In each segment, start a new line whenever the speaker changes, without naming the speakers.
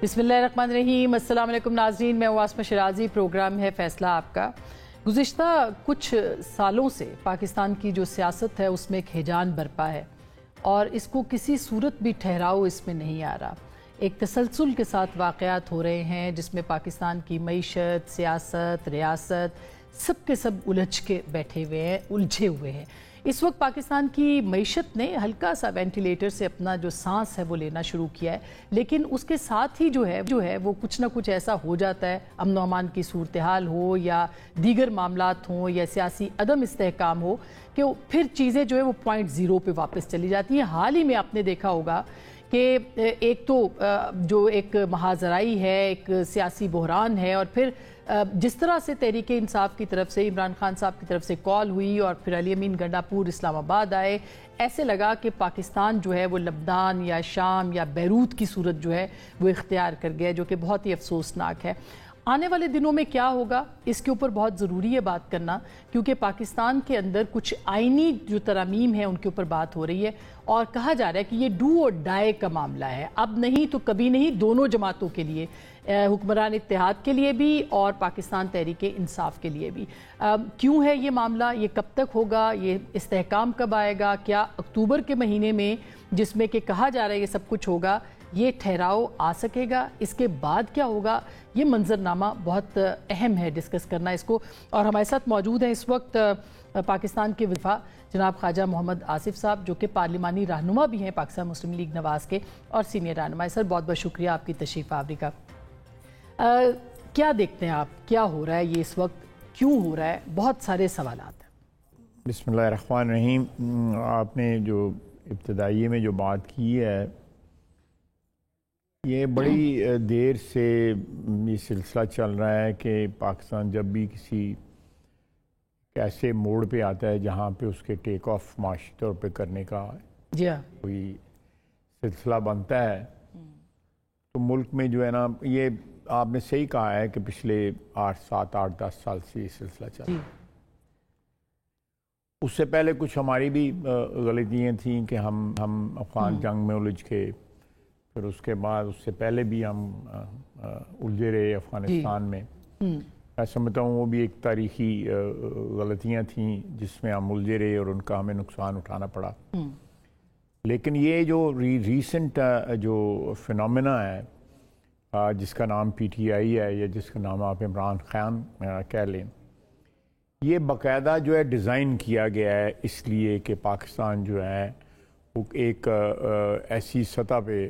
بسم اللہ الرحمن الرحیم۔ السلام علیکم ناظرین، میں عاصمہ شرازی، پروگرام ہے فیصلہ آپ کا۔ گزشتہ کچھ سالوں سے پاکستان کی جو سیاست ہے اس میں ایک ہیجان برپا ہے اور اس کو کسی صورت بھی ٹھہراؤ اس میں نہیں آ رہا۔ ایک تسلسل کے ساتھ واقعات ہو رہے ہیں جس میں پاکستان کی معیشت، سیاست، ریاست سب کے سب الجھے ہوئے ہیں۔ اس وقت پاکستان کی معیشت نے ہلکا سا وینٹیلیٹر سے اپنا جو سانس ہے وہ لینا شروع کیا ہے، لیکن اس کے ساتھ ہی جو ہے وہ کچھ نہ کچھ ایسا ہو جاتا ہے، امن و امان کی صورتحال ہو یا دیگر معاملات ہوں یا سیاسی عدم استحکام ہو، کہ پھر چیزیں جو ہے وہ پوائنٹ زیرو پہ واپس چلی جاتی ہیں۔ حال ہی میں آپ نے دیکھا ہوگا کہ ایک تو جو ایک مہاجرائی ہے، ایک سیاسی بحران ہے، اور پھر جس طرح سے تحریک انصاف کی طرف سے عمران خان صاحب کی طرف سے کال ہوئی اور پھر علی امین گنڈاپور اسلام آباد آئے، ایسے لگا کہ پاکستان جو ہے وہ لبنان یا شام یا بیروت کی صورت جو ہے وہ اختیار کر گیا، جو کہ بہت ہی افسوسناک ہے۔ آنے والے دنوں میں کیا ہوگا اس کے اوپر بہت ضروری ہے بات کرنا، کیونکہ پاکستان کے اندر کچھ آئینی جو ترامیم ہیں ان کے اوپر بات ہو رہی ہے اور کہا جا رہا ہے کہ یہ ڈو اور ڈائی کا معاملہ ہے، اب نہیں تو کبھی نہیں، دونوں جماعتوں کے لیے، حکمران اتحاد کے لیے بھی اور پاکستان تحریک انصاف کے لیے بھی۔ کیوں ہے یہ معاملہ، یہ کب تک ہوگا، یہ استحکام کب آئے گا، کیا اکتوبر کے مہینے میں جس میں کہ کہا جا رہا ہے یہ سب کچھ ہوگا، یہ ٹھہراؤ آ سکے گا، اس کے بعد کیا ہوگا، یہ منظرنامہ بہت اہم ہے ڈسکس کرنا اس کو۔ اور ہمارے ساتھ موجود ہیں اس وقت پاکستان کے وفا جناب خواجہ محمد آصف صاحب، جو کہ پارلیمانی رہنما بھی ہیں پاکستان مسلم لیگ نواز کے اور سینئر رہنما۔ سر بہت بہت شکریہ آپ کی تشریف آوری کا۔ کیا دیکھتے ہیں آپ، کیا ہو رہا ہے یہ اس وقت، کیوں ہو رہا ہے، بہت سارے سوالات ہیں۔
بسم اللہ الرحمن الرحیم۔ آپ نے جو ابتدائی میں جو بات کی ہے، یہ بڑی دیر سے یہ سلسلہ چل رہا ہے کہ پاکستان جب بھی کسی ایسے موڑ پہ آتا ہے جہاں پہ اس کے ٹیک آف معاشی طور پہ کرنے کا کوئی سلسلہ بنتا ہے، تو ملک میں جو ہے نا، یہ آپ نے صحیح کہا ہے کہ پچھلے 8 سال سے یہ سلسلہ چل رہا ہے۔ اس سے پہلے کچھ ہماری بھی غلطیاں تھیں کہ ہم افغان جنگ میں الجھ کے، پھر اس کے بعد اس سے پہلے بھی ہم الجھے رہے افغانستان میں۔ میں سمجھتا ہوں وہ بھی ایک تاریخی غلطیاں تھیں جس میں ہم الجھے رہے اور ان کا ہمیں نقصان اٹھانا پڑا۔ لیکن یہ جو ریسنٹ جو فنومینا ہے جس کا نام پی ٹی آئی ہے یا جس کا نام آپ عمران خان کہہ لیں، یہ باقاعدہ جو ہے ڈیزائن کیا گیا ہے اس لیے کہ پاکستان جو ہے وہ ایک ایسی سطح پہ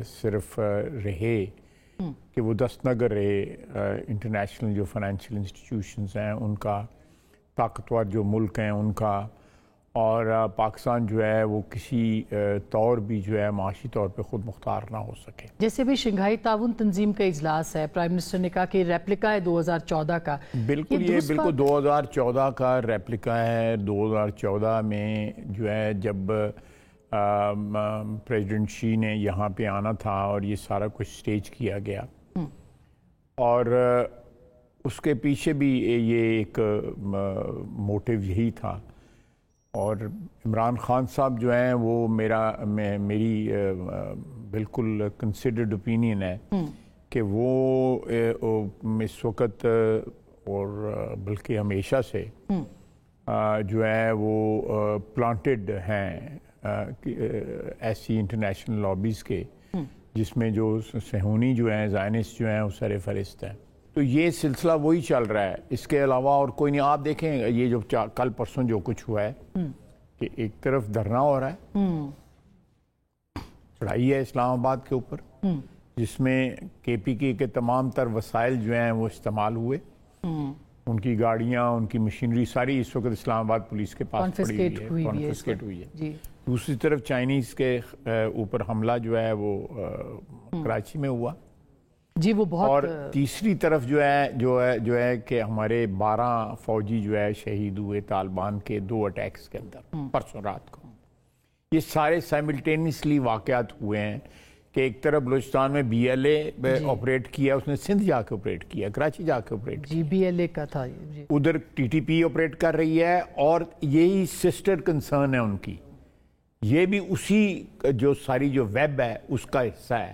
صرف رہے کہ وہ دستنگر رہے انٹرنیشنل جو فائنینشیل انسٹیٹیوشنز ہیں ان کا، طاقتور جو ملک ہیں ان کا، اور پاکستان جو ہے وہ کسی طور بھی جو ہے معاشی طور پہ خود مختار نہ ہو سکے۔ جیسے
بھی شنگھائی تعاون تنظیم کا اجلاس ہے، پرائم منسٹر نے کہا کہ ریپلیکا ہے 2014 کا۔
بالکل، یہ بالکل 2014 کا ریپلیکا ہے۔ 2014 میں جو ہے جب پریزیڈنٹ شی نے یہاں پہ آنا تھا اور یہ سارا کچھ سٹیج کیا گیا، اور اس کے پیچھے بھی یہ ایک موٹیو یہی تھا، اور عمران خان صاحب جو ہیں وہ میری بالکل کنسیڈرڈ اوپینین ہے کہ وہ اس وقت اور بلکہ ہمیشہ سے جو ہے وہ پلانٹڈ ہیں ایسی انٹرنیشنل لابیز کے جس میں جو صہیونی جو ہیں، زائنسٹ جو ہیں، وہ سر فہرست ہیں۔ تو یہ سلسلہ وہی چل رہا ہے، اس کے علاوہ اور کوئی نہیں۔ آپ دیکھیں یہ جو کل پرسوں جو کچھ ہوا ہے کہ ایک طرف دھرنا ہو رہا ہے، چڑھائی ہے اسلام آباد کے اوپر، جس میں کے پی کے تمام تر وسائل جو ہیں وہ استعمال ہوئے، ان کی گاڑیاں، ان کی مشینری ساری اس وقت اسلام آباد پولیس کے پاس پڑی کانفسکیٹ ہوئی ہے۔ دوسری طرف چائنیز کے اوپر حملہ جو ہے وہ کراچی میں ہوا،
وہ بہت، اور
تیسری طرف جو ہے کہ ہمارے 12 فوجی جو ہے شہید ہوئے طالبان کے 2 اٹیکس کے اندر پرسوں رات کو۔ یہ سارے سائملٹینیسلی واقعات ہوئے ہیں کہ ایک طرف بلوچستان میں بی ایل اے آپریٹ کیا، اس نے سندھ جا کے آپریٹ کیا، کراچی جا کے آپریٹ کیا،
بی ایل اے کا تھا،
ادھر ٹی ٹی پی آپریٹ کر رہی ہے، اور یہی سسٹر کنسرن ہے ان کی، یہ بھی اسی جو ساری جو ویب ہے اس کا حصہ ہے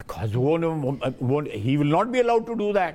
he will not be allowed to do that.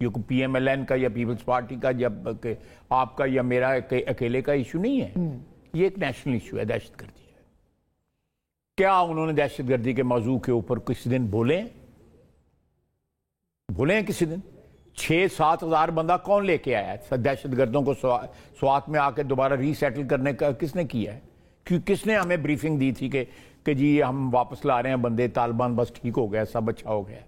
یہ کوئی پی ایم ایل این کا یا پیپلز پارٹی کا جب آپ کا یا میرا اکیلے کا ایشو نہیں ہے، یہ ایک نیشنل ایشو ہے، دہشت گردی ہے۔ کیا انہوں نے دہشت گردی کے موضوع کے اوپر کسی دن بولے ہیں کسی دن؟ 6-7 ہزار بندہ کون لے کے آیا ہے دہشت گردوں کو سوات میں آ کے دوبارہ ری سیٹل کرنے کا؟ کس نے کیا ہے؟ کس نے ہمیں بریفنگ دی تھی کہ جی ہم واپس لا رہے ہیں بندے، طالبان بس ٹھیک ہو گیا، سب اچھا ہو گیا؟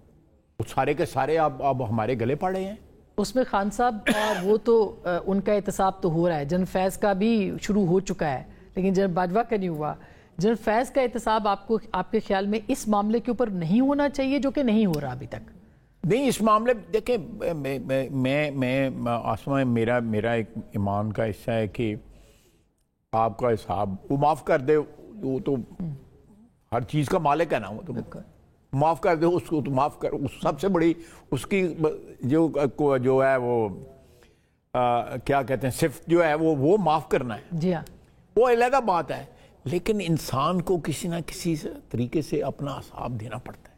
وہ سارے کے سارے اب ہمارے گلے پڑے ہیں۔
اس میں خان صاحب اور وہ تو ان کا احتساب تو ہو رہا ہے، جنرل فیض کا بھی شروع ہو چکا ہے، لیکن جنرل باجوہ کا نہیں ہوا۔ جنرل فیض کا احتساب آپ کے خیال میں اس معاملے کے اوپر نہیں ہونا چاہیے جو کہ نہیں ہو رہا ابھی تک؟
نہیں، اس معاملے دیکھیں، میں آسماں میرا ایک ایمان کا حصہ ہے کہ آپ کا حساب وہ معاف کر دے، وہ تو ہر چیز کا مالک ہے نا، وہ تو معاف کر دے، اس کو تو معاف کر۔ سب سے بڑی اس کی جو ہے وہ کیا کہتے ہیں صفت جو ہے وہ معاف کرنا ہے،
جی ہاں،
وہ علیحدہ بات ہے، لیکن انسان کو کسی نہ کسی طریقے سے اپنا حساب دینا پڑتا ہے،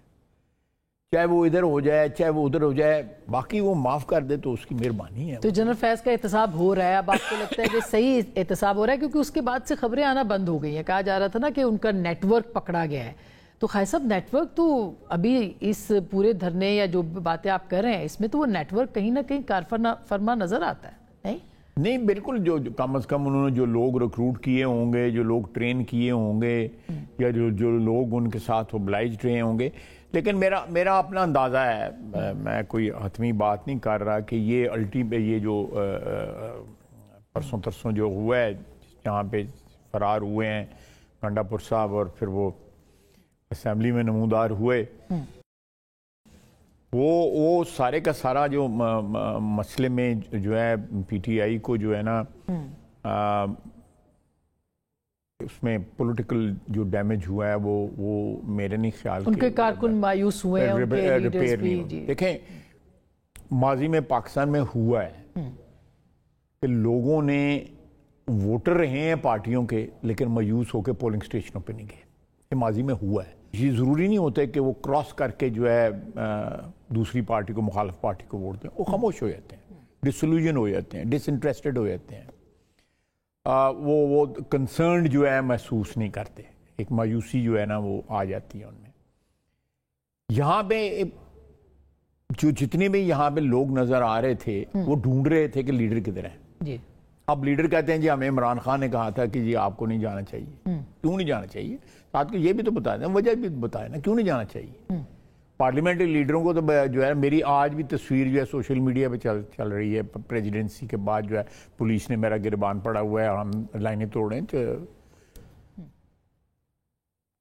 چاہے وہ ادھر ہو جائے چاہے وہ ادھر ہو جائے، باقی وہ معاف کر دے تو اس کی مہربانی ہے۔
تو جنرل فیض کا احتساب ہو رہا ہے، اب آپ کو لگتا ہے کہ صحیح احتساب ہو رہا ہے؟ کیونکہ اس کے بعد سے خبریں آنا بند ہو گئی ہیں، کہا جا رہا تھا نا کہ ان کا نیٹ ورک پکڑا گیا ہے، تو خیر صاحب نیٹ ورک تو ابھی اس پورے دھرنے یا جو باتیں آپ کر رہے ہیں اس میں تو وہ نیٹ ورک کہیں نہ کہیں کارفرما نظر آتا ہے، نہیں
بالکل، جو کم از کم انہوں نے جو لوگ ریکروٹ کیے ہوں گے، جو لوگ ٹرین کیے ہوں گے، یا جو لوگ ان کے ساتھ اوبلائزڈ رہے ہوں گے، لیکن میرا اپنا اندازہ ہے، میں کوئی حتمی بات نہیں کر رہا کہ یہ جو پرسوں ترسوں جو ہوا ہے جہاں پہ فرار ہوئے ہیں گنڈا پور صاحب اور پھر وہ اسمبلی میں نمودار ہوئے، وہ سارے کا سارا جو مسئلے میں جو ہے پی ٹی آئی کو جو ہے نا اس میں پولیٹیکل جو ڈیمیج ہوا ہے وہ میرے نہیں خیال
ان کے کارکن مایوس ہوئے ہیں، ان کے لیڈرز بھی۔
دیکھیں ماضی میں پاکستان میں ہوا ہے کہ لوگوں نے ووٹر رہے ہیں پارٹیوں کے لیکن مایوس ہو کے پولنگ اسٹیشنوں پہ نہیں گئے، یہ ماضی میں ہوا ہے۔ یہ ضروری نہیں ہوتا کہ وہ کراس کر کے جو ہے دوسری پارٹی کو، مخالف پارٹی کو ووٹ دیں، وہ خاموش ہو جاتے ہیں، ڈسلوژن ہو جاتے ہیں، ڈس انٹرسٹڈ ہو جاتے ہیں، وہ کنسرنڈ جو ہے محسوس نہیں کرتے، ایک مایوسی جو ہے نا وہ آ جاتی ہے ان میں۔ یہاں پہ جو جتنے بھی یہاں پہ لوگ نظر آ رہے تھے وہ ڈھونڈ رہے تھے کہ لیڈر کدھر ہے۔
جی،
اب لیڈر کہتے ہیں جی ہمیں عمران خان نے کہا تھا کہ جی آپ کو نہیں جانا چاہیے، کیوں نہیں جانا چاہیے؟ ساتھ کو یہ بھی تو بتا دیں، وجہ بھی بتائیں نا کیوں نہیں جانا چاہیے۔ پارلیمنٹری لیڈروں کو تو جو ہے، میری آج بھی تصویر جو ہے سوشل میڈیا پہ چل رہی ہے، پریزیڈنسی کے بعد جو ہے پولیس نے میرا گربان پڑا ہوا ہے، ہم لائنیں توڑ رہے ہیں،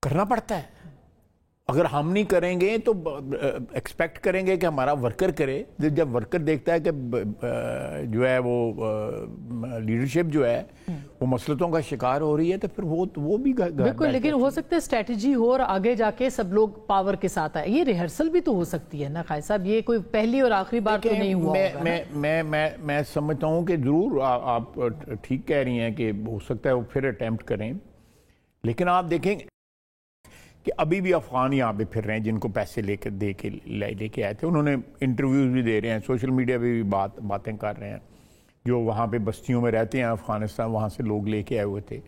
کرنا پڑتا ہے۔ اگر ہم نہیں کریں گے تو ایکسپیکٹ کریں گے کہ ہمارا ورکر کرے، جب ورکر دیکھتا ہے کہ جو ہے وہ لیڈرشپ جو ہے وہ مسلطوں کا شکار ہو رہی ہے تو پھر وہ بھی
بالکل، لیکن ہو سکتا ہے اسٹریٹجی ہو اور آگے جا کے سب لوگ پاور کے ساتھ آئے، یہ ریہرسل بھی تو ہو سکتی ہے نا خائد صاحب، یہ کوئی پہلی اور آخری بار تو نہیں ہوا ہوگا۔
میں سمجھتا ہوں کہ ضرور آپ ٹھیک کہہ رہی ہیں کہ ہو سکتا ہے وہ پھر اٹیمپٹ کریں، لیکن آپ دیکھیں کہ ابھی بھی افغان یہاں پہ پھر رہے ہیں جن کو پیسے لے کے آئے تھے، انہوں نے انٹرویوز بھی دے رہے ہیں، سوشل میڈیا پہ بھی باتیں کر رہے ہیں، جو وہاں پہ بستیوں میں رہتے ہیں افغانستان، وہاں سے لوگ لے کے آئے ہوئے تھے،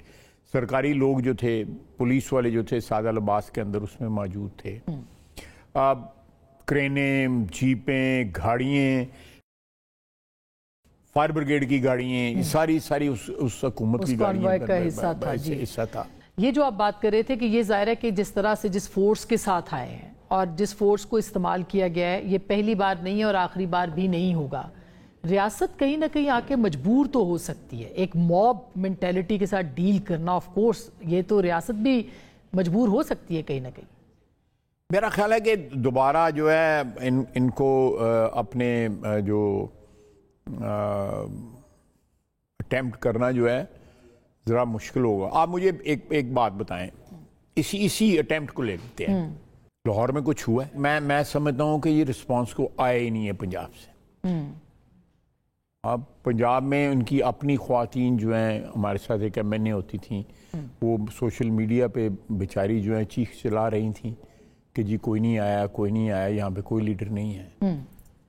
سرکاری لوگ جو تھے، پولیس والے جو تھے سادہ لباس کے اندر اس میں موجود تھے، کرینیں، جیپیں، گاڑیاں، فائر بریگیڈ کی گاڑیاں، ساری اس حکومت کی گاڑیاں کا حصہ تھا۔
یہ جو آپ بات کر رہے تھے کہ یہ ظاہر ہے کہ جس طرح سے جس فورس کے ساتھ آئے ہیں اور جس فورس کو استعمال کیا گیا ہے، یہ پہلی بار نہیں ہے اور آخری بار بھی نہیں ہوگا، ریاست کہیں نہ کہیں آ کے مجبور تو ہو سکتی ہے ایک موب مینٹیلٹی کے ساتھ ڈیل کرنا، آف کورس یہ تو ریاست بھی مجبور ہو سکتی ہے کہیں نہ کہیں۔
میرا خیال ہے کہ دوبارہ جو ہے ان کو اپنے جو اٹیمپٹ کرنا جو ہے ذرا مشکل ہوگا۔ آپ مجھے ایک بات بتائیں، اسی اٹیمپٹ کو لے لیتے ہیں، لاہور میں کچھ ہوا ہے، میں سمجھتا ہوں کہ یہ رسپانس کو آیا ہی نہیں ہے پنجاب سے۔ اب پنجاب میں ان کی اپنی خواتین جو ہیں، ہمارے ساتھ ایک ایم این اے ہوتی تھیں، وہ سوشل میڈیا پہ بیچاری جو ہیں چیخ چلا رہی تھیں کہ جی کوئی نہیں آیا، یہاں پہ کوئی لیڈر نہیں ہے۔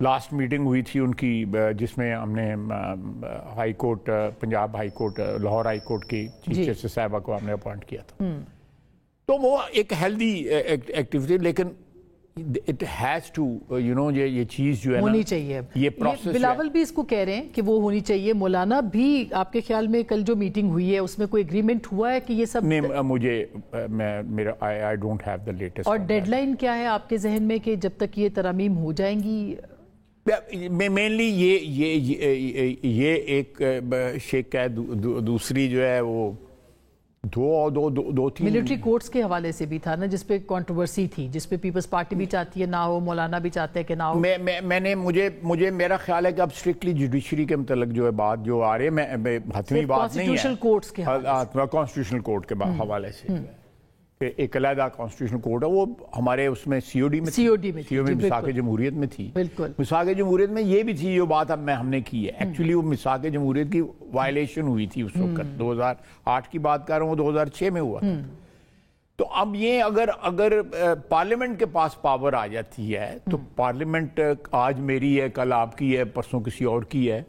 لاسٹ میٹنگ ہوئی تھی ان کی جس میں ہم نے high court Punjab high court Lahore high court کی چیف جسٹس صاحبہ کو ہم نے اپوائنٹ کیا تھا، تو وہ ایک ہیلدی ایکٹیویٹی، لیکن it has to you know یہ چیز جو ہے
ہونی چاہیے.
یہ پروسیس
بلاول بھی اس کو کہہ رہے ہیں کہ وہ ہونی چاہیے. مولانا بھی آپ کے خیال میں کل جو میٹنگ ہوئی ہے اس میں کوئی اگریمنٹ ہوا ہے کہ یہ سب؟
نہیں، مجھے میرا I don't have the latest.
اور ڈیڈ لائن کیا ہے آپ کے ذہن میں کہ جب تک یہ ترامیم ہو جائیں گی؟
مینلی یہ ایک شک ہے. دوسری جو ہے وہ دو تین
ملٹری کورٹس کے حوالے سے بھی تھا نا، جس پہ کنٹروورسی تھی، جس پہ پیپلز پارٹی بھی چاہتی ہے نہ ہو، مولانا بھی چاہتے ہیں کہ نہ ہو.
میں نے مجھے میرا خیال ہے کہ اب اسٹرکٹلی جوڈیشری کے متعلق جو ہے بات جو آ رہی ہے، میں حتمی بات نہیں ہے،
کانسٹیٹیوشنل کورٹس کے
کانسٹیٹیوشنل کورٹ کے حوالے سے کہ ایک علیحدہ کانسٹیٹیوشنل کورٹ ہے. وہ ہمارے اس میں سی او ڈی میں میثاق جمہوریت میں تھی. میثاق جمہوریت میں یہ بھی تھی جو بات اب ہم نے کی ہے. ایکچولی وہ میثاق جمہوریت کی وائلیشن ہوئی تھی اس وقت، 2008 کی بات کر رہا ہوں، وہ 2006 میں ہوا. تو اب یہ اگر پارلیمنٹ کے پاس پاور آ جاتی ہے تو پارلیمنٹ آج میری ہے، کل آپ کی ہے، پرسوں کسی اور کی ہے،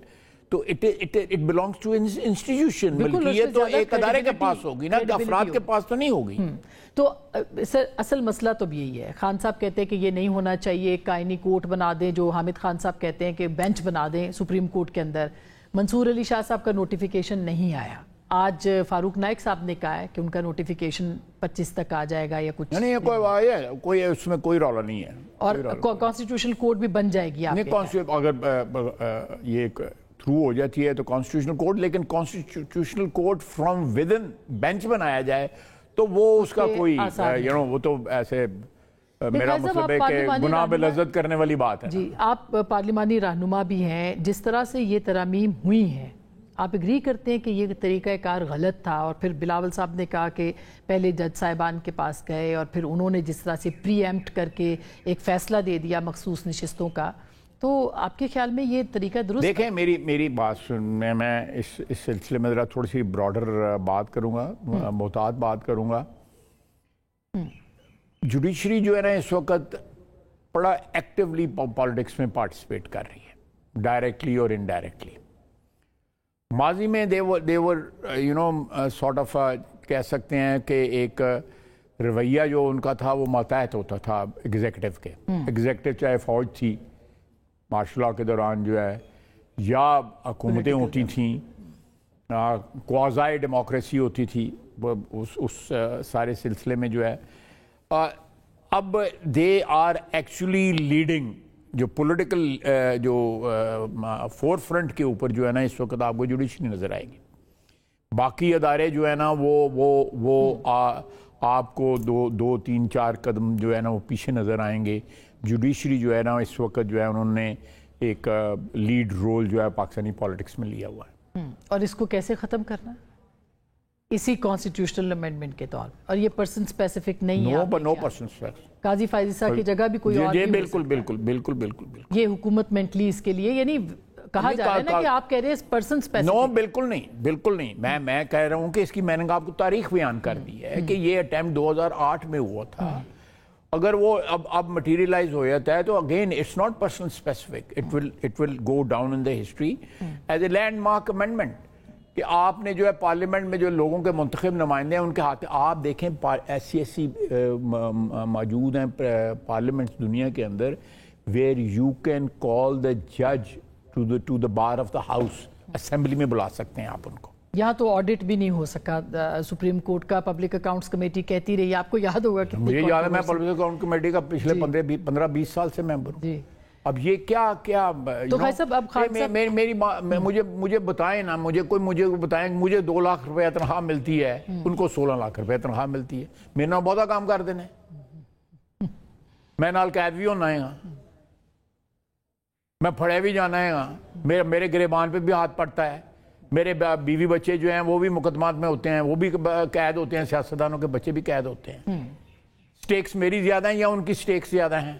تو it belongs to institution. ملکیت تو ایک ادارے کے پاس ہوگی نا، افراد کے پاس تو نہیں ہوگی.
تو سر اصل مسئلہ تو یہی ہے. خان صاحب کہتے ہیں کہ یہ نہیں ہونا چاہیے، ایک آئینی کورٹ بنا دیں، جو حامد خان صاحب کہتے ہیں کہ بینچ بنا دیں سپریم کورٹ کے اندر. منصور علی شاہ صاحب کا نوٹیفیکیشن نہیں آیا. آج فاروق نائک صاحب نے کہا ہے کہ ان کا نوٹیفیکیشن 25 تک آ جائے گا یا کچھ.
نہیں، کوئی اس میں کوئی رولا نہیں ہے.
اور کانسٹیٹیوشنل کورٹ بھی بن جائے گی
اگر یہ تھرو ہو جاتی ہے تو کانسٹیٹیوشنل کورٹ، لیکن constitutional court from within bench بنایا جائے تو وہ اس کا کوئی وہ تو ایسے میرا مطلب ہے کہ گناہ بلذت کرنے والی بات ہے.
جی، آپ پارلیمانی رہنما بھی ہیں. جس طرح سے یہ ترامیم ہوئی ہیں، آپ اگری کرتے ہیں کہ یہ طریقہ کار غلط تھا؟ اور پھر بلاول صاحب نے کہا کہ پہلے جج صاحبان کے پاس گئے اور پھر انہوں نے جس طرح سے پری ایمپٹ کر کے ایک فیصلہ دے دیا مخصوص نشستوں کا، تو آپ کے خیال میں یہ طریقہ درست؟
دیکھیں، میری بات سن، میں اس سلسلے میں ذرا تھوڑی سی براڈر بات کروں گا، محتاط بات کروں گا. جوڈیشری جو ہے نا اس وقت بڑا ایکٹیولی پالیٹکس میں پارٹیسپیٹ کر رہی ہے، ڈائریکٹلی اور انڈائریکٹلی. ماضی میں دیور سارٹ آف کہہ سکتے ہیں کہ ایک رویہ جو ان کا تھا وہ ماتحت ہوتا تھا ایگزیکٹو کے. ایگزیکٹو چاہے فوج تھی مارشل لا کے دوران جو ہے، یا حکومتیں ہوتی تھیں، کوازائی ڈیموکریسی ہوتی تھی، اس سارے سلسلے میں جو ہے اب دے آر ایکچولی لیڈنگ. جو پولیٹیکل جو فور فرنٹ کے اوپر جو ہے نا اس وقت آپ کو جوڈیشری نظر آئے گی. باقی ادارے جو ہے نا وہ آپ کو دو تین چار قدم جو ہے نا وہ پیچھے نظر آئیں گے. جوڈیشری جو ہے نا اس وقت جو ہے انہوں نے ایک لیڈ رول جو ہے پاکستانی پالیٹکس میں لیا ہوا ہے.
اور اس کو کیسے ختم کرنا ہے؟ اسی کانسٹیٹیوشنل امینڈمنٹ کے طور پر، اور یہ پرسن اسپیسیفک نہیں ہے.
نو پرسن اسپیسیفک.
قاضی فائزی صاحب کی جگہ بھی کوئی اور
نہیں. بالکل
یہ حکومت مینٹلی اس کے لیے، یعنی کہا جا رہا ہے نا کہ آپ کہہ رہے ہیں پرسن اسپیسیفک.
نو، بالکل نہیں. میں کہہ رہا ہوں کہ اس کی میں نے آپ کو تاریخ بیان کر دی ہے کہ یہ اٹیمپٹ 2008 میں ہوا تھا. اگر وہ اب مٹیریلائز ہو جاتا ہے تو again it's not person specific, it will go down in the history as a landmark amendment. کہ آپ نے جو ہے پارلیمنٹ میں جو لوگوں کے منتخب نمائندے ہیں ان کے ہاتھ، آپ دیکھیں ایسی موجود ہیں پارلیمنٹ دنیا کے اندر where you can call the جج to the bar of the house. Assembly میں بلا سکتے ہیں آپ ان کو.
یہاں تو آڈٹ بھی نہیں ہو سکا سپریم کورٹ کا. پبلک اکاؤنٹس کمیٹی کہتی رہی، آپ کو یاد ہوگا کہ
مجھے یاد ہے میں پبلک اکاؤنٹ کمیٹی کا پچھلے 15-20 سال سے ممبر ہوں.
جی.
اب یہ کیا
تو خیر صاحب، اب خان صاحب
مجھے بتائیں نا، مجھے بتائیں مجھے 2 لاکھ روپے تنخواہ ملتی ہے، ان کو 16 لاکھ روپے تنخواہ ملتی ہے. میرے نال بہت کام کر دینے، میں نال قید بھی ہونا ہے گا، میں پھڑے بھی جانا ہے گا، میرے گریبان پہ بھی ہاتھ پڑتا ہے. میرے بیوی بچے جو ہیں وہ بھی مقدمات میں ہوتے ہیں، وہ بھی قید ہوتے ہیں، سیاستدانوں کے بچے بھی قید ہوتے ہیں. سٹیکس میری زیادہ ہیں یا ان کی سٹیکس زیادہ ہیں؟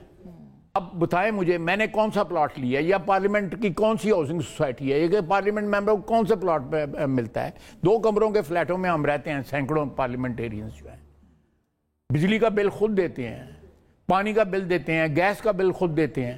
اب بتائیں مجھے، میں نے کون سا پلاٹ لیا، یا پارلیمنٹ کی کون سی ہاؤسنگ سوسائٹی ہے، یہ پارلیمنٹ ممبر کو کون سا پلاٹ پہ ملتا ہے؟ 2 کمروں کے فلیٹوں میں ہم رہتے ہیں، سینکڑوں پارلیمنٹیرینز جو ہیں. بجلی کا بل خود دیتے ہیں، پانی کا بل دیتے ہیں، گیس کا بل خود دیتے ہیں.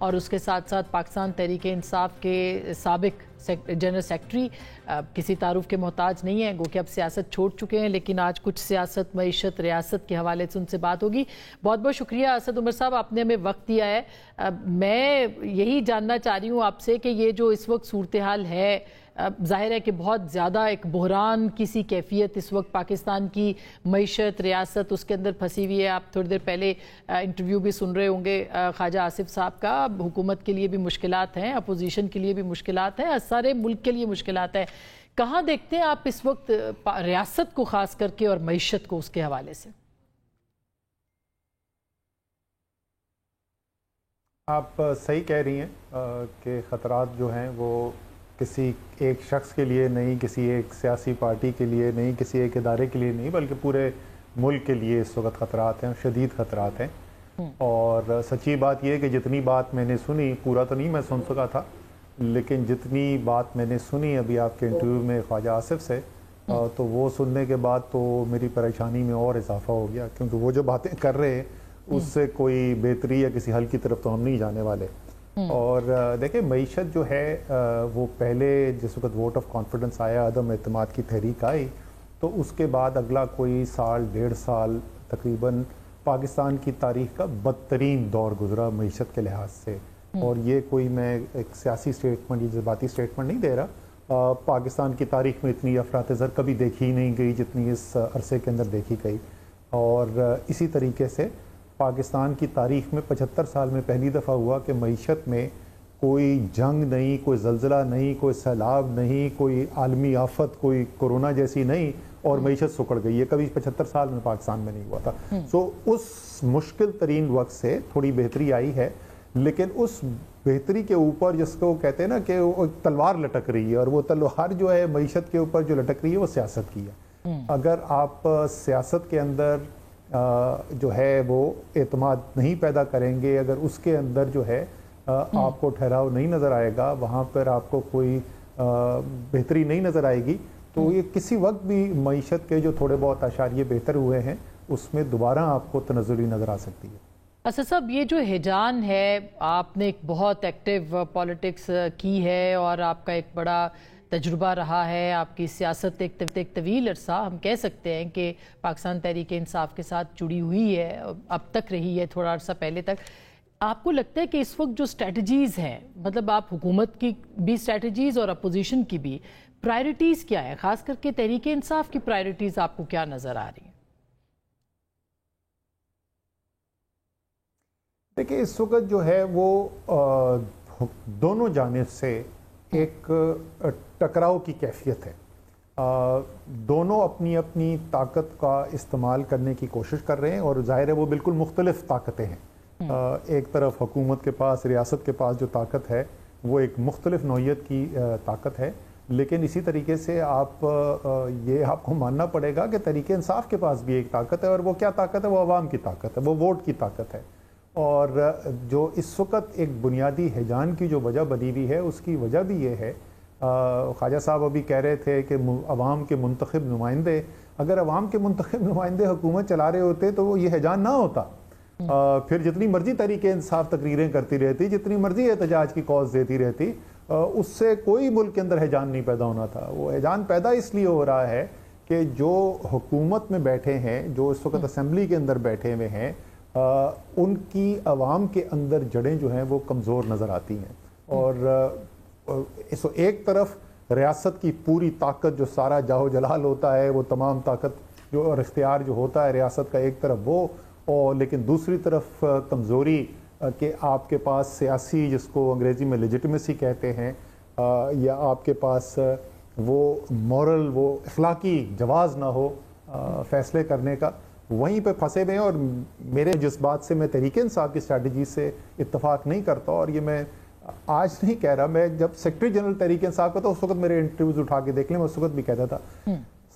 اور اس کے ساتھ ساتھ پاکستان تحریک انصاف کے سابق جنرل سیکرٹری کسی تعارف کے محتاج نہیں ہیں، گو کہ اب سیاست چھوڑ چکے ہیں، لیکن آج کچھ سیاست، معیشت، ریاست کے حوالے سے ان سے بات ہوگی۔ بہت بہت شکریہ اسد عمر صاحب، آپ نے ہمیں وقت دیا ہے۔ میں یہی جاننا چاہ رہی ہوں آپ سے کہ یہ جو اس وقت صورتحال ہے، ظاہر ہے کہ بہت زیادہ ایک بحران کسی کیفیت اس وقت پاکستان کی معیشت، ریاست اس کے اندر پھنسی ہوئی ہے۔ آپ تھوڑی دیر پہلے انٹرویو بھی سن رہے ہوں گے خواجہ آصف صاحب کا، حکومت کے لیے بھی مشکلات ہیں، اپوزیشن کے لیے بھی مشکلات ہیں، سارے ملک کے لیے مشکلات ہیں۔ کہاں دیکھتے ہیں آپ اس وقت ریاست کو خاص کر کے اور معیشت کو اس کے حوالے سے؟
آپ صحیح کہہ رہی ہیں کہ خطرات جو ہیں وہ کسی ایک شخص کے لیے نہیں، کسی ایک سیاسی پارٹی کے لیے نہیں، کسی ایک ادارے کے لیے نہیں، بلکہ پورے ملک کے لیے اس وقت خطرات ہیں، شدید خطرات ہیں۔ اور سچی بات یہ ہے کہ جتنی بات میں نے سنی، پورا تو نہیں میں سن سکا تھا، لیکن جتنی بات میں نے سنی ابھی آپ کے انٹرویو میں خواجہ آصف سے، تو وہ سننے کے بعد تو میری پریشانی میں اور اضافہ ہو گیا، کیونکہ وہ جو باتیں کر رہے ہیں اس سے کوئی بہتری یا کسی حل کی طرف تو ہم نہیں جانے والے۔ اور دیکھیں معیشت جو ہے وہ پہلے جس وقت ووٹ آف کانفیڈنس آیا، عدم اعتماد کی تحریک آئی، تو اس کے بعد اگلا کوئی سال ڈیڑھ سال تقریباً پاکستان کی تاریخ کا بدترین دور گزرا معیشت کے لحاظ سے۔ اور یہ کوئی میں ایک سیاسی سٹیٹمنٹ یا جذباتی سٹیٹمنٹ نہیں دے رہا، پاکستان کی تاریخ میں اتنی افراط زر کبھی دیکھی ہی نہیں گئی جتنی اس عرصے کے اندر دیکھی گئی۔ اور اسی طریقے سے پاکستان کی تاریخ میں 75 سال میں پہلی دفعہ ہوا کہ معیشت میں کوئی جنگ نہیں، کوئی زلزلہ نہیں، کوئی سیلاب نہیں، کوئی عالمی آفت، کوئی کورونا جیسی نہیں، اور معیشت سکڑ گئی۔ یہ کبھی 75 سال میں پاکستان میں نہیں ہوا تھا۔ سو اس مشکل ترین وقت سے تھوڑی بہتری آئی ہے، لیکن اس بہتری کے اوپر جس کو کہتے ہیں نا کہ وہ تلوار لٹک رہی ہے، اور وہ تلوار جو ہے معیشت کے اوپر جو لٹک رہی ہے وہ سیاست کی ہے۔ اگر آپ سیاست کے اندر جو ہے وہ اعتماد نہیں پیدا کریں گے، اگر اس کے اندر جو ہے آپ کو ٹھہراؤ نہیں نظر آئے گا، وہاں پر آپ کو کوئی بہتری نہیں نظر آئے گی، تو یہ کسی وقت بھی معیشت کے جو تھوڑے بہت اشاریے بہتر ہوئے ہیں اس میں دوبارہ آپ کو تنزلی نظر آ سکتی ہے۔
اسد صاحب، یہ جو ہیجان ہے، آپ نے ایک بہت ایکٹیو پالیٹکس کی ہے اور آپ کا ایک بڑا تجربہ رہا ہے، آپ کی سیاست ایک طویل عرصہ ہم کہہ سکتے ہیں کہ پاکستان تحریک انصاف کے ساتھ جڑی ہوئی ہے، اب تک رہی ہے، تھوڑا عرصہ پہلے تک۔ آپ کو لگتا ہے کہ اس وقت جو اسٹریٹجیز ہیں، مطلب آپ حکومت کی بھی اسٹریٹجیز اور اپوزیشن کی بھی پرائرٹیز کیا ہے، خاص کر کے تحریک انصاف کی پرائرٹیز آپ کو کیا نظر آ رہی ہیں؟
دیکھیں اس وقت جو ہے وہ دونوں جانب سے ایک ٹکراؤ کی کیفیت ہے۔ دونوں اپنی اپنی طاقت کا استعمال کرنے کی کوشش کر رہے ہیں، اور ظاہر ہے وہ بالکل مختلف طاقتیں ہیں۔ ایک طرف حکومت کے پاس، ریاست کے پاس جو طاقت ہے وہ ایک مختلف نوعیت کی طاقت ہے، لیکن اسی طریقے سے یہ آپ کو ماننا پڑے گا کہ تحریک انصاف کے پاس بھی ایک طاقت ہے، اور وہ کیا طاقت ہے؟ وہ عوام کی طاقت ہے، وہ ووٹ کی طاقت ہے۔ اور جو اس وقت ایک بنیادی ہیجان کی جو وجہ بنی ہوئی ہے، اس کی وجہ بھی یہ ہے، خواجہ صاحب ابھی کہہ رہے تھے کہ عوام کے منتخب نمائندے، اگر عوام کے منتخب نمائندے حکومت چلا رہے ہوتے تو وہ یہ ہیجان نہ ہوتا، پھر جتنی مرضی تحریک انصاف تقریریں کرتی رہتی، جتنی مرضی احتجاج کی کاز دیتی رہتی، اس سے کوئی ملک کے اندر ہیجان نہیں پیدا ہونا تھا۔ وہ ہیجان پیدا اس لیے ہو رہا ہے کہ جو حکومت میں بیٹھے ہیں، جو اس وقت اسمبلی کے اندر بیٹھے ہوئے ہیں، ان کی عوام کے اندر جڑیں جو ہیں وہ کمزور نظر آتی ہیں۔ اور ایک طرف ریاست کی پوری طاقت، جو سارا جاہو جلال ہوتا ہے، وہ تمام طاقت جو اور اختیار جو ہوتا ہے ریاست کا، ایک طرف وہ، اور لیکن دوسری طرف کمزوری کہ آپ کے پاس سیاسی، جس کو انگریزی میں لیجٹمیسی کہتے ہیں، یا آپ کے پاس وہ مورل، وہ اخلاقی جواز نہ ہو فیصلے کرنے کا، وہیں پہ پھنسے ہوئے ہیں۔ اور میرے جس بات سے میں تحریک انصاف کی اسٹریٹجی سے اتفاق نہیں کرتا، اور یہ میں آج نہیں کہہ رہا، میں جب سیکرٹری جنرل تحریک انصاف کا تھا اس وقت میرے انٹرویوز اٹھا کے دیکھ لیں، میں اس وقت بھی کہتا تھا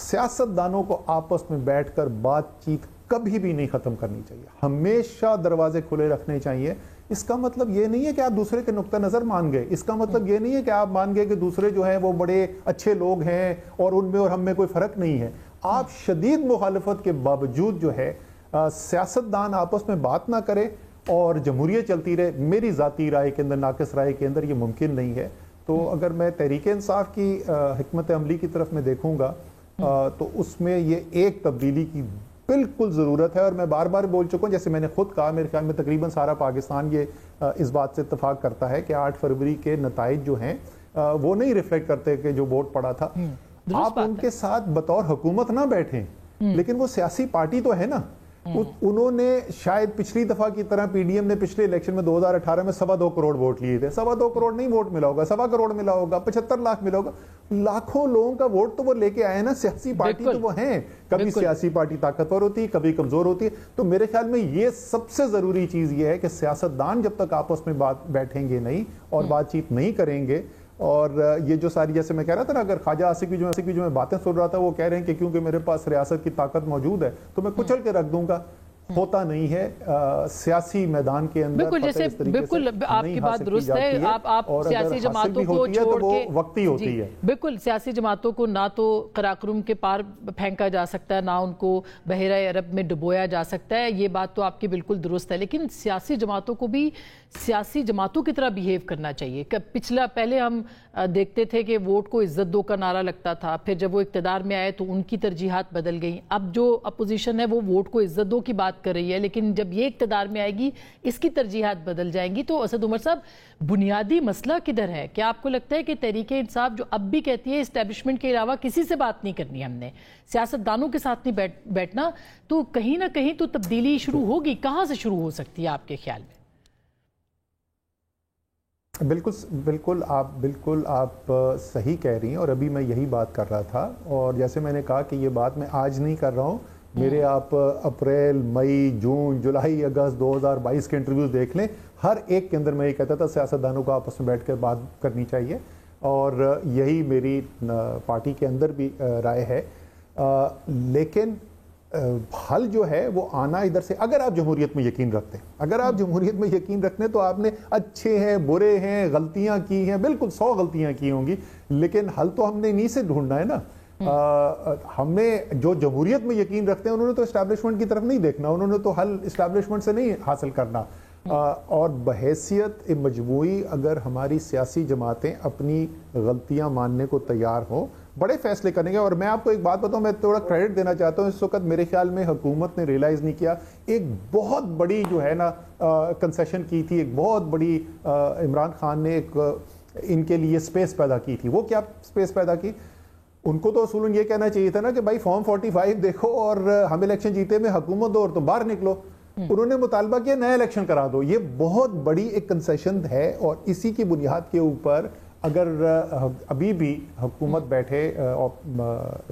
سیاست دانوں کو آپس میں بیٹھ کر بات چیت کبھی بھی نہیں ختم کرنی چاہیے، ہمیشہ دروازے کھلے رکھنے چاہیے۔ اس کا مطلب یہ نہیں ہے کہ آپ دوسرے کے نقطہ نظر مان گئے، اس کا مطلب یہ نہیں ہے کہ آپ مان گئے کہ دوسرے جو ہیں وہ بڑے اچھے لوگ ہیں اور ان میں اور ہم میں کوئی فرق نہیں ہے۔ آپ شدید مخالفت کے باوجود جو ہے سیاست دان آپس میں بات نہ کرے اور جمہوریت چلتی رہے میری ذاتی رائے کے اندر، ناقص رائے کے اندر یہ ممکن نہیں ہے۔ تو اگر میں تحریک انصاف کی حکمت عملی کی طرف میں دیکھوں گا تو اس میں یہ ایک تبدیلی کی بالکل ضرورت ہے، اور میں بار بار بول چکا ہوں، جیسے میں نے خود کہا، میرے خیال میں تقریباً سارا پاکستان یہ اس بات سے اتفاق کرتا ہے کہ 8 فروری کے نتائج جو ہیں وہ نہیں ریفلیکٹ کرتے کہ جو ووٹ پڑا تھا۔ آپ ان کے ساتھ بطور حکومت نہ بیٹھیں، لیکن وہ سیاسی پارٹی تو ہے نا۔ انہوں نے شاید پچھلی دفعہ کی طرح پی ڈی ایم نے پچھلے الیکشن میں 2018 میں 2.25 کروڑ ووٹ لیے تھے، 2.25 کروڑ نہیں ووٹ ملا ہوگا، 1.25 کروڑ ملا ہوگا، 75 لاکھ ملا ہوگا، لاکھوں لوگوں کا ووٹ تو وہ لے کے آئے نا۔ سیاسی پارٹی تو وہ ہیں، کبھی سیاسی پارٹی طاقتور ہوتی ہے، کبھی کمزور ہوتی ہے۔ تو میرے خیال میں یہ سب سے ضروری چیز یہ ہے کہ سیاستدان جب تک آپس میں بیٹھیں گے نہیں اور بات چیت نہیں کریں گے، اور یہ جو ساری، جیسے میں کہہ رہا تھا نا، اگر خواجہ آصف کی جو میں باتیں سن رہا تھا، وہ کہہ رہے ہیں کہ کیونکہ میرے پاس ریاست کی طاقت موجود ہے تو میں کچل کے رکھ دوں گا، ہوتا نہیں ہے۔ سیاسی میدان کے اندر
بالکل، جیسے بالکل آپ کی بات درست ہے، آپ سیاسی جماعتوں کو چھوڑ کے
وقتی ہوتی ہے،
بالکل سیاسی جماعتوں کو نہ تو قراقرم کے پار پھینکا جا سکتا ہے، نہ ان کو بحیرہ عرب میں ڈبویا جا سکتا ہے، یہ بات تو آپ کی بالکل درست ہے، لیکن سیاسی جماعتوں کو بھی سیاسی جماعتوں کی طرح بیہیو کرنا چاہیے۔ پہلے ہم دیکھتے تھے کہ ووٹ کو عزت دو کا نعرہ لگتا تھا، پھر جب وہ اقتدار میں آئے تو ان کی ترجیحات بدل گئیں، اب جو اپوزیشن ہے وہ ووٹ کو عزت دو کی بات کر رہی ہے، لیکن جب یہ اقتدار میں آئے گی اس کی ترجیحات بدل جائیں گی۔ تو اسد عمر صاحب، بنیادی مسئلہ کدھر ہے؟ کیا آپ کو لگتا ہے کہ تحریک انصاف جو اب بھی کہتی ہے اسٹیبلشمنٹ کے علاوہ کسی سے بات نہیں کرنی، ہم نے سیاستدانوں کے ساتھ نہیں بیٹھنا، تو کہیں نہ کہیں تو تبدیلی شروع ہوگی؟ کہاں سے شروع ہو سکتی ہے آپ کے خیال میں؟
بالکل آپ صحیح کہہ رہی ہیں، اور ابھی میں یہی بات کر رہا تھا، اور جیسے میں نے کہا کہ یہ بات میں آج نہیں کر رہا ہوں، میرے آپ اپریل، مئی، جون، جولائی، اگست 2022 کے انٹرویوز دیکھ لیں، ہر ایک کے اندر میں یہ کہتا تھا سیاستدانوں کو آپس میں بیٹھ کر بات کرنی چاہیے، اور یہی میری پارٹی کے اندر بھی رائے ہے۔ لیکن حل جو ہے وہ آنا ادھر سے، اگر آپ جمہوریت میں یقین رکھتے ہیں، اگر آپ جمہوریت میں یقین رکھتے ہیں تو آپ نے اچھے ہیں، برے ہیں، غلطیاں کی ہیں، بالکل 100 غلطیاں کی ہوں گی، لیکن حل تو ہم نے انہی سے ڈھونڈنا ہے نا۔ ہم نے جو جمہوریت میں یقین رکھتے ہیں انہوں نے تو اسٹیبلشمنٹ کی طرف نہیں دیکھنا، انہوں نے تو حل اسٹیبلشمنٹ سے نہیں حاصل کرنا، اور بحیثیت مجموعی اگر ہماری سیاسی جماعتیں اپنی غلطیاں ماننے کو تیار ہوں، بڑے فیصلے کریں گے۔ اور میں آپ کو ایک بات بتاؤں، میں تھوڑا کریڈٹ دینا چاہتا ہوں، اس وقت میرے خیال میں حکومت نے ریلائز نہیں کیا، ایک بہت بڑی جو ہے نا کنسیشن کی تھی، ایک بہت بڑی عمران خان نے ایک ان کے لیے سپیس پیدا کی تھی۔ وہ کیا سپیس پیدا کی؟ ان کو تو اصولاً یہ کہنا چاہیے تھا نا کہ بھائی فارم 45 دیکھو اور ہم الیکشن جیتے میں حکومت دو اور تو باہر نکلو۔ انہوں نے مطالبہ کیا نیا الیکشن کرا دو۔ یہ بہت بڑی ایک کنسیشن ہے، اور اسی کی بنیاد کے اوپر اگر ابھی بھی حکومت بیٹھے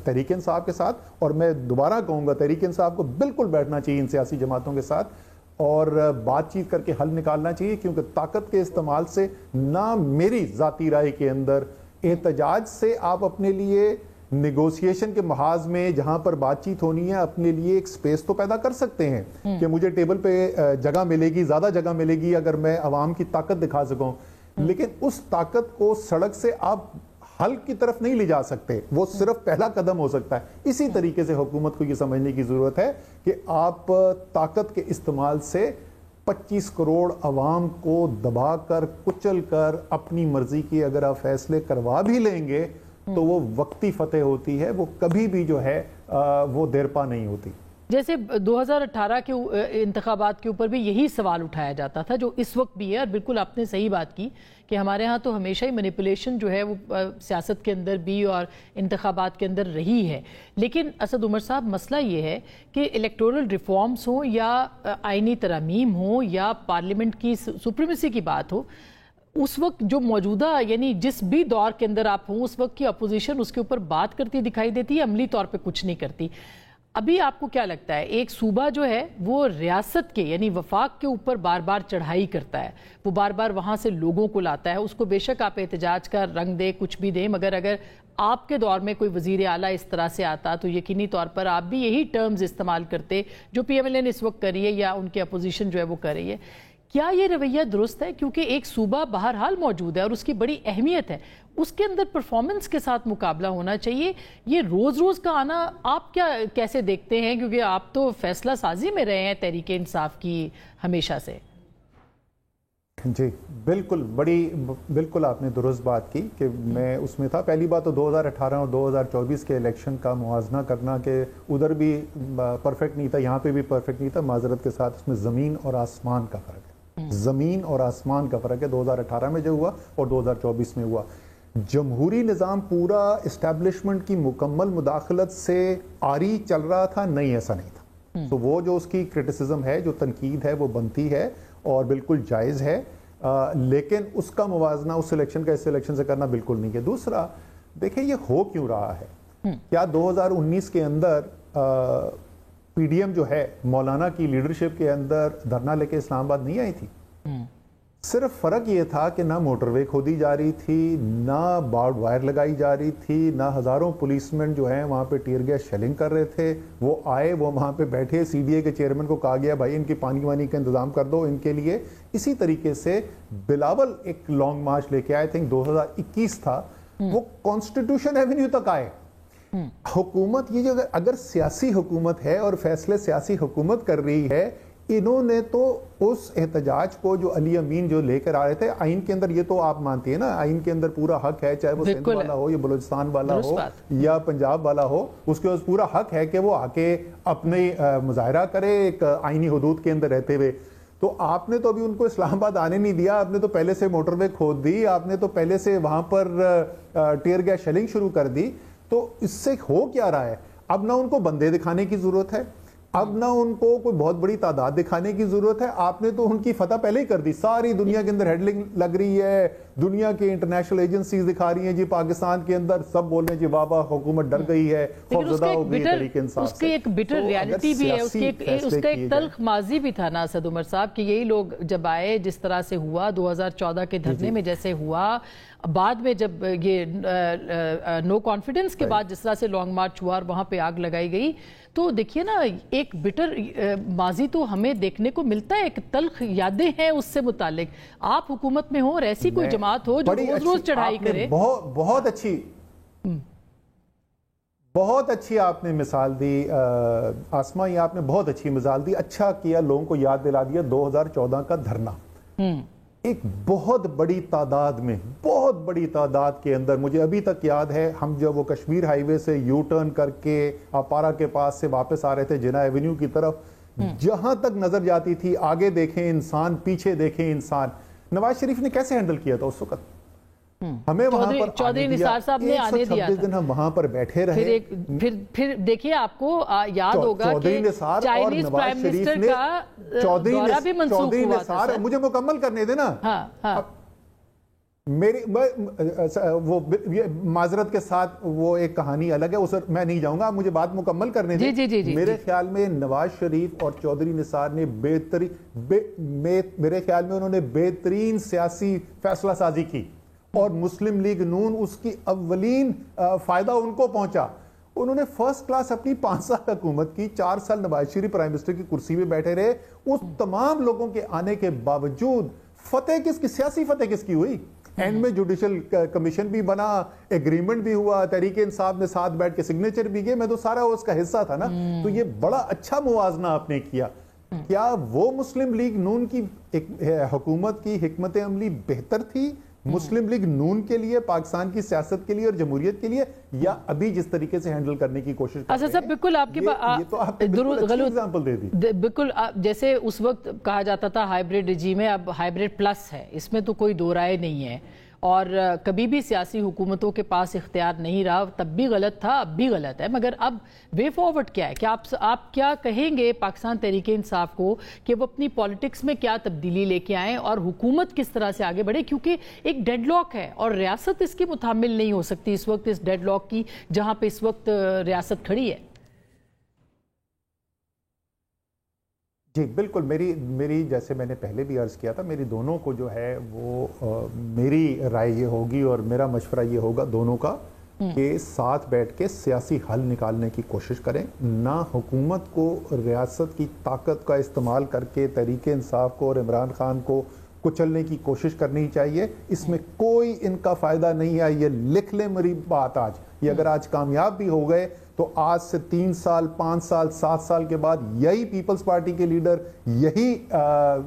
تحریک انصاف کے ساتھ، اور میں دوبارہ کہوں گا تحریک انصاف کو بالکل بیٹھنا چاہیے ان سیاسی جماعتوں کے ساتھ اور بات چیت کر کے حل نکالنا چاہیے، کیونکہ طاقت کے استعمال سے نہ میری ذاتی رائے کے اندر احتجاج سے آپ اپنے لیے نیگوسیشن کے محاذ میں جہاں پر بات چیت ہونی ہے اپنے لیے ایک سپیس تو پیدا کر سکتے ہیں کہ مجھے ٹیبل پہ جگہ ملے گی، زیادہ جگہ ملے گی اگر میں عوام کی طاقت دکھا سکوں، لیکن اس طاقت کو سڑک سے آپ حل کی طرف نہیں لے جا سکتے، وہ صرف پہلا قدم ہو سکتا ہے۔ اسی طریقے سے حکومت کو یہ سمجھنے کی ضرورت ہے کہ آپ طاقت کے استعمال سے 25 کروڑ عوام کو دبا کر کچل کر اپنی مرضی کی اگر آپ فیصلے کروا بھی لیں گے تو وہ وقتی فتح ہوتی ہے، وہ کبھی بھی جو ہے وہ دیرپا نہیں ہوتی۔
جیسے 2018 کے انتخابات کے اوپر بھی یہی سوال اٹھایا جاتا تھا جو اس وقت بھی ہے، اور بالکل آپ نے صحیح بات کی کہ ہمارے ہاں تو ہمیشہ ہی مینیپولیشن جو ہے وہ سیاست کے اندر بھی اور انتخابات کے اندر رہی ہے۔ لیکن اسد عمر صاحب، مسئلہ یہ ہے کہ الیکٹورل ریفارمز ہوں یا آئینی ترامیم ہوں یا پارلیمنٹ کی سپریمیسی کی بات ہو، اس وقت جو موجودہ یعنی جس بھی دور کے اندر آپ ہوں اس وقت کی اپوزیشن اس کے اوپر بات کرتی دکھائی دیتی ہے، عملی طور پہ کچھ نہیں کرتی۔ ابھی آپ کو کیا لگتا ہے ایک صوبہ جو ہے وہ ریاست کے یعنی وفاق کے اوپر بار بار چڑھائی کرتا ہے، وہ بار بار وہاں سے لوگوں کو لاتا ہے، اس کو بے شک آپ احتجاج کا رنگ دیں کچھ بھی دیں، مگر اگر آپ کے دور میں کوئی وزیر اعلیٰ اس طرح سے آتا تو یقینی طور پر آپ بھی یہی ٹرمز استعمال کرتے جو پی ایم ایل این اس وقت کر رہی ہے یا ان کی اپوزیشن جو ہے وہ کر رہی ہے۔ کیا یہ رویہ درست ہے؟ کیونکہ ایک صوبہ بہرحال موجود ہے اور اس کی بڑی اہمیت ہے، اس کے اندر پرفارمنس کے ساتھ مقابلہ ہونا چاہیے۔ یہ روز روز کا آنا آپ کیسے دیکھتے ہیں؟ کیونکہ آپ تو فیصلہ سازی میں رہے ہیں تحریک انصاف کی ہمیشہ سے۔
جی بالکل آپ نے درست بات کی کہ میں اس میں تھا. پہلی بات تو 2018 اور 2024 کے الیکشن کا موازنہ کرنا کہ ادھر بھی پرفیکٹ نہیں تھا, یہاں پہ بھی پرفیکٹ نہیں تھا, معذرت کے ساتھ اس میں زمین اور آسمان کا فرق ہے. زمین اور آسمان کا فرق ہے 2018 میں جو ہوا اور 2024 میں ہوا. جمہوری نظام پورا اسٹیبلشمنٹ کی مکمل مداخلت سے آری چل رہا تھا, نہیں ایسا نہیں تھا. تو وہ جو اس کی کرٹیسزم ہے, جو تنقید ہے, وہ بنتی ہے اور بالکل جائز ہے, لیکن اس کا موازنہ اس الیکشن کا اس الیکشن سے کرنا بالکل نہیں ہے. دوسرا دیکھیں یہ ہو کیوں رہا ہے. کیا 2019 کے اندر پی ڈی ایم جو ہے مولانا کی لیڈرشپ کے اندر دھرنا لے کے اسلام آباد نہیں آئی تھی؟ صرف فرق یہ تھا کہ نہ موٹر وے کھودی جا رہی تھی, نہ بارڈ وائر لگائی جا رہی تھی, نہ ہزاروں پولیس مین جو ہیں وہاں پہ ٹیئر گیس شیلنگ کر رہے تھے. وہ آئے, وہ وہاں پہ بیٹھے, سی ڈی اے کے چیئرمین کو کہا گیا بھائی ان کی پانی وانی کا انتظام کر دو ان کے لیے. اسی طریقے سے بلاول ایک لانگ مارچ لے کے آئے, تھنک 2021 تھا, وہ کانسٹیٹیوشن ایونیو تک آئے. حکومت یہ جو اگر سیاسی حکومت ہے اور فیصلے سیاسی حکومت کر رہی ہے, انہوں نے تو اس احتجاج کو جو علی امین جو لے کر آ رہے تھے, آئین کے اندر یہ تو آپ مانتی ہیں نا, آئین کے اندر پورا حق ہے, چاہے وہ سندھ والا ہو یا بلوچستان والا ہو یا پنجاب والا ہو, اس کے پاس پورا حق ہے کہ وہ آ کے اپنے مظاہرہ کرے ایک آئینی حدود کے اندر رہتے ہوئے. تو آپ نے تو ابھی ان کو اسلام آباد آنے نہیں دیا, آپ نے تو پہلے سے موٹر وے کھود دی, آپ نے تو پہلے سے وہاں پر ٹیئر گیس شیلنگ شروع کر دی. تو اس سے ہو کیا رہا ہے؟ اب نہ ان کو بندے دکھانے کی ضرورت ہے, اب نہ ان کو کوئی بہت بڑی تعداد دکھانے کی ضرورت ہے. آپ نے تو ان کی فتح پہلے ہی کر دی, ساری دنیا کے اندر ہیڈلنگ لگ رہی ہے, دنیا کے انٹرنیشنل ایجنسیز دکھا رہی ہیں جی پاکستان کے اندر, سب بول رہے ہیں جی بابا حکومت ڈر گئی ہے, خوفزدہ ہو گئی طریقے انصاف سے.
اس کی ایک بٹر ریالٹی بھی ہے, اس کا ایک تلخ ماضی بھی تھا نا اسد عمر صاحب, کہ یہی لوگ جب آئے جس طرح سے ہوا 2014 کے دھرنے میں جیسے ہوا, بعد میں جب یہ نو کانفیڈنس کے بعد جس طرح سے لانگ مارچ ہوا اور وہاں پہ آگ لگائی گئی, تو دیکھیے نا ایک بٹر ماضی تو ہمیں دیکھنے کو ملتا ہے, ایک تلخ یادیں ہیں اس سے متعلق. آپ حکومت میں ہو اور ایسی کوئی جماعت ہو جو روز روز چڑھائی کرے.
بہت اچھی آپ نے مثال دی آسماء, یہ آپ نے بہت اچھی مثال دی. اچھا کیا لوگوں کو یاد دلا دیا 2014 کا دھرنا. ایک بہت بڑی تعداد میں, بہت بڑی تعداد کے اندر, مجھے ابھی تک یاد ہے ہم جب وہ کشمیر ہائی وے سے یو ٹرن کر کے اپارا کے پاس سے واپس آ رہے تھے جناح ایونیو کی طرف, جہاں تک نظر جاتی تھی آگے دیکھیں انسان, پیچھے دیکھیں انسان. نواز شریف نے کیسے ہینڈل کیا تھا اس وقت؟ ہمیں وہاں پر
چودھری نثار صاحب نے آنے دیا تھا,
دن ہم وہاں پر بیٹھے رہے.
پھر دیکھیے آپ کو یاد ہوگا کہ چائنیز پرائم منسٹر کا دورہ بھی منسوخ ہوا تھا.
مجھے مکمل کرنے دینا. میری وہ معذرت کے ساتھ وہ ایک کہانی الگ ہے, اس میں نہیں جاؤں گا, آپ مجھے بات مکمل کرنے دیں. میرے خیال میں نواز شریف اور چودھری نثار نے میرے خیال میں انہوں نے بہترین سیاسی فیصلہ سازی کی, اور مسلم لیگ نون اس کی اولین فائدہ ان کو پہنچا. انہوں نے فرسٹ کلاس اپنی 5 سال حکومت کی, 4 سال نواز شریف پرائم منسٹر کی کرسی پہ بیٹھے رہے. اس تمام لوگوں کے آنے کے باوجود فتح کس کی, سیاسی فتح کس کی ہوئی؟ اینڈ میں جوڈیشل کمیشن بھی بنا, ایگریمنٹ بھی ہوا, تحریک انصاف نے ساتھ بیٹھ کے سگنیچر بھی گئے, میں تو سارا اس کا حصہ تھا نا. تو یہ بڑا اچھا موازنہ آپ نے کیا. کیا وہ مسلم لیگ نون کی حکومت کی حکمت عملی بہتر تھی مسلم لیگ نون کے لیے, پاکستان کی سیاست کے لیے اور جمہوریت کے لیے, یا ابھی جس طریقے سے ہینڈل کرنے کی کوشش کر رہے ہیں؟
بالکل آپ کی
ایگزامپل دے دی.
بالکل جیسے اس وقت کہا جاتا تھا ہائیبریڈ رجیم ہے, اب ہائیبریڈ پلس ہے, اس میں تو کوئی دو رائے نہیں ہے. اور کبھی بھی سیاسی حکومتوں کے پاس اختیار نہیں رہا, تب بھی غلط تھا, اب بھی غلط ہے. مگر اب وے فارورڈ کیا ہے؟ کہ آپ کیا کہیں گے پاکستان تحریک انصاف کو کہ وہ اپنی پالیٹکس میں کیا تبدیلی لے کے آئیں اور حکومت کس طرح سے آگے بڑھے؟ کیونکہ ایک ڈیڈ لاک ہے اور ریاست اس کی متحمل نہیں ہو سکتی اس وقت, اس ڈیڈ لاک کی جہاں پہ اس وقت ریاست کھڑی ہے.
جی بالکل, میری جیسے میں نے پہلے بھی عرض کیا تھا, میری دونوں کو جو ہے وہ میری رائے یہ ہوگی اور میرا مشورہ یہ ہوگا دونوں کا کہ ساتھ بیٹھ کے سیاسی حل نکالنے کی کوشش کریں. نہ حکومت کو ریاست کی طاقت کا استعمال کر کے تحریک انصاف کو اور عمران خان کو کچلنے کی کوشش کرنی چاہیے, اس میں کوئی ان کا فائدہ نہیں ہے. یہ لکھ لیں میری بات آج, یہ اگر آج کامیاب بھی ہو گئے تو آج سے 3 سال 5 سال 7 سال کے بعد یہی پیپلز پارٹی کے لیڈر، یہی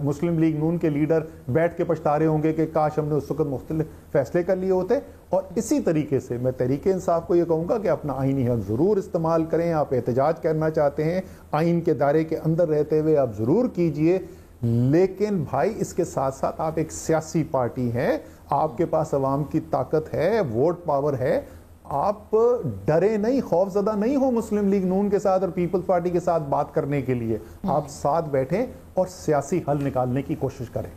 مسلم لیگ نون کے لیڈر بیٹھ کے پچھتا رہے ہوں گے کہ کاش ہم نے اس وقت مختلف فیصلے کر لیے ہوتے. اور اسی طریقے سے میں تحریک انصاف کو یہ کہوں گا کہ اپنا آئینی حق ضرور استعمال کریں. آپ احتجاج کرنا چاہتے ہیں آئین کے دائرے کے اندر رہتے ہوئے آپ ضرور کیجئے، لیکن بھائی اس کے ساتھ ساتھ آپ ایک سیاسی پارٹی ہیں، آپ کے پاس عوام کی طاقت ہے، ووٹ پاور ہے. آپ ڈرے نہیں، خوف زدہ نہیں ہو مسلم لیگ نون کے ساتھ اور پیپلز پارٹی کے ساتھ بات کرنے کے لیے. آپ ساتھ بیٹھیں اور سیاسی حل نکالنے کی کوشش کریں.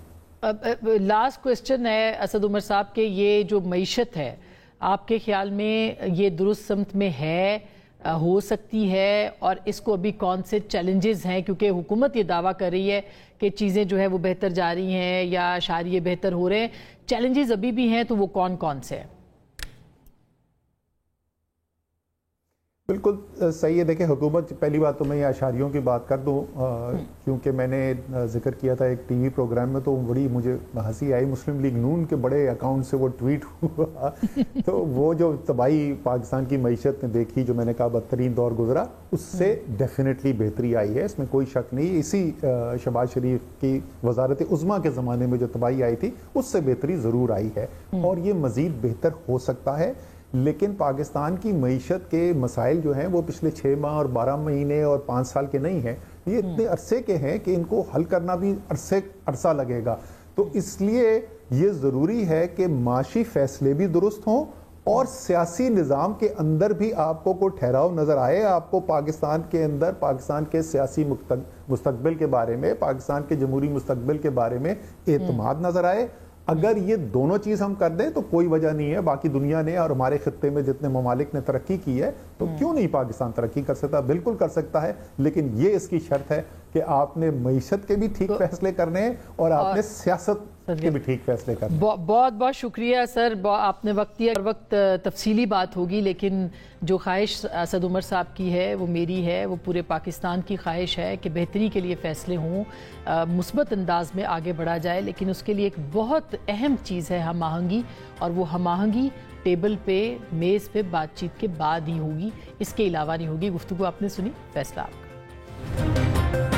لاسٹ کوسچن ہے اسد عمر صاحب کہ یہ جو معیشت ہے آپ کے خیال میں یہ درست سمت میں ہے، ہو سکتی ہے، اور اس کو ابھی کون سے چیلنجز ہیں؟ کیونکہ حکومت یہ دعویٰ کر رہی ہے کہ چیزیں جو ہے وہ بہتر جا رہی ہیں یا اشاریہ بہتر ہو رہے ہیں، چیلنجز ابھی بھی ہیں تو وہ کون کون سے ہیں؟
بالکل صحیح ہے. دیکھیں حکومت، پہلی بات تو میں یہ اشاریوں کی بات کر دوں کیونکہ میں نے ذکر کیا تھا ایک ٹی وی پروگرام میں تو بڑی مجھے ہنسی آئی. مسلم لیگ نون کے بڑے اکاؤنٹ سے وہ ٹویٹ ہوا تو وہ جو تباہی پاکستان کی معیشت نے دیکھی، جو میں نے کہا بدترین دور گزرا، اس سے ڈیفینیٹلی بہتری آئی ہے، اس میں کوئی شک نہیں. اسی شہباز شریف کی وزارت عظمیٰ کے زمانے میں جو تباہی آئی تھی اس سے بہتری ضرور آئی ہے اور یہ مزید بہتر ہو سکتا ہے. لیکن پاکستان کی معیشت کے مسائل جو ہیں وہ پچھلے 6 ماہ اور 12 مہینے اور 5 سال کے نہیں ہیں، یہ اتنے عرصے کے ہیں کہ ان کو حل کرنا بھی عرصہ لگے گا. تو اس لیے یہ ضروری ہے کہ معاشی فیصلے بھی درست ہوں اور سیاسی نظام کے اندر بھی آپ کو کوئی ٹھہراؤ نظر آئے. آپ کو پاکستان کے اندر پاکستان کے سیاسی مستقبل کے بارے میں، پاکستان کے جمہوری مستقبل کے بارے میں اعتماد نظر آئے. اگر یہ دونوں چیز ہم کر دیں تو کوئی وجہ نہیں ہے. باقی دنیا نے اور ہمارے خطے میں جتنے ممالک نے ترقی کی ہے تو کیوں نہیں پاکستان ترقی کر سکتا؟ بالکل کر سکتا ہے، لیکن یہ اس کی شرط ہے کہ آپ نے معیشت کے بھی ٹھیک فیصلے کرنے ہیں اور آپ نے سیاست کے بھی ٹھیک فیصلے کرنے ہیں.
بہت بہت شکریہ سر، آپ نے وقت دیا. وقت تفصیلی بات ہوگی، لیکن جو خواہش اسد عمر صاحب کی ہے وہ میری ہے، وہ پورے پاکستان کی خواہش ہے کہ بہتری کے لیے فیصلے ہوں، مثبت انداز میں آگے بڑھا جائے. لیکن اس کے لیے ایک بہت اہم چیز ہے ہم آہنگی، اور وہ ہم آہنگی ٹیبل پہ، میز پہ بات چیت کے بعد ہی ہوگی، اس کے علاوہ نہیں ہوگی. گفتگو آپ نے سنی، فیصلہ آپ کا.